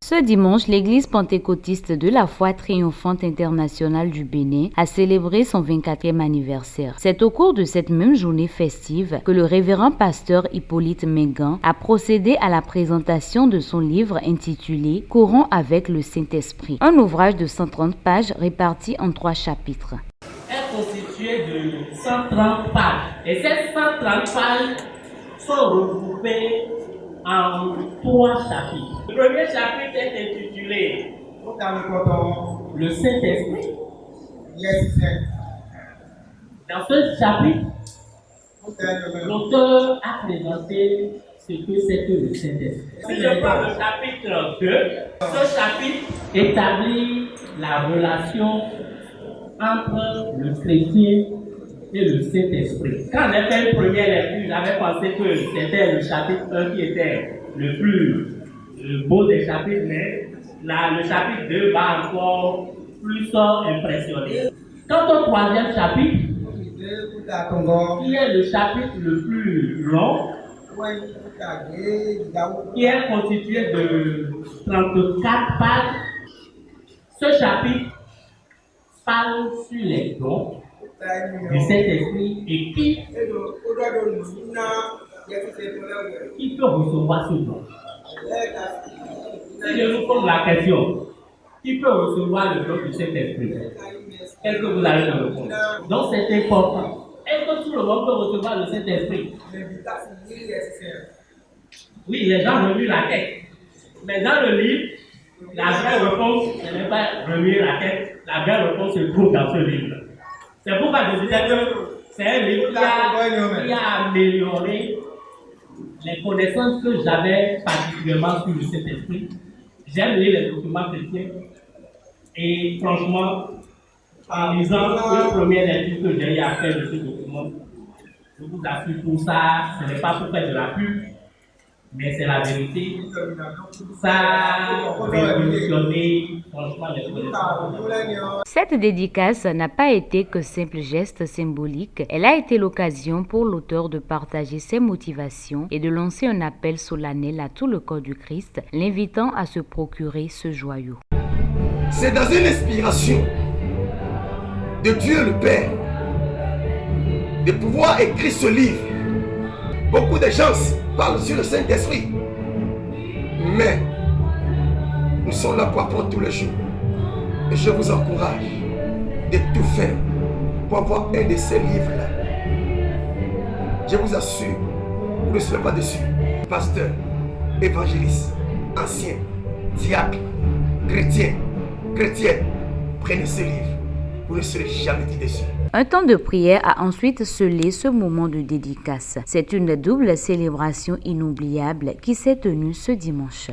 Ce dimanche, l'église pentecôtiste de la foi triomphante internationale du Bénin a célébré son 24e anniversaire. C'est au cours de cette même journée festive que le révérend pasteur Hippolyte Mengan a procédé à la présentation de son livre intitulé « Courons avec le Saint-Esprit », un ouvrage de 130 pages réparti en 3 chapitres. Est constitué de 130 pages et ces 130 pages sont regroupées en 3 chapitres. Le premier chapitre est intitulé Le Saint-Esprit. Dans ce chapitre, l'auteur a présenté ce que c'est que le Saint-Esprit. Si je prends le chapitre 2, ce chapitre établit la relation entre le chrétien et le Saint-Esprit. Quand j'ai fait une première lecture, j'avais pensé que c'était le chapitre 1 qui était le plus beau des chapitres, mais là, le chapitre 2 va encore plus impressionner. Quant au troisième chapitre, qui est le chapitre le plus long, qui est constitué de 34 pages, ce chapitre parle sur les dons du Saint-Esprit et qui peut recevoir ce don. Si je vous pose la question, qui peut recevoir le don du Saint-Esprit? Qu'est-ce que vous allez me répondre? Donc c'est important. Est-ce que tout le monde peut recevoir le Saint-Esprit? Oui, les gens remuent la tête. Mais dans le livre, la vraie réponse, ce n'est pas remuer la tête. La vraie réponse se trouve dans ce livre. C'est pourquoi je disais que c'est un livre qui a amélioré les connaissances que j'avais particulièrement sur le Saint-Esprit. J'aime lire les documents chrétiens et franchement, en lisant le premier lecture que j'ai eu à faire de ce document, je vous assure pour ça, ce n'est pas pour faire de la pub, mais c'est la vérité. Ça a révolutionné franchement les connaissances. Cette dédicace n'a pas été que simple geste symbolique, elle a été l'occasion pour l'auteur de partager ses motivations et de lancer un appel solennel à tout le corps du Christ, l'invitant à se procurer ce joyau. C'est dans une inspiration de Dieu le Père de pouvoir écrire ce livre. Beaucoup de gens parlent sur le Saint-Esprit, mais nous sommes là pour apprendre tous les jours. Et je vous encourage de tout faire pour avoir un de ces livres-là. Je vous assure, vous ne serez pas dessus. Pasteur, évangéliste, ancien, diacre, chrétien, chrétienne, prenez ce livre. Vous ne serez jamais dit dessus. Un temps de prière a ensuite scellé ce moment de dédicace. C'est une double célébration inoubliable qui s'est tenue ce dimanche.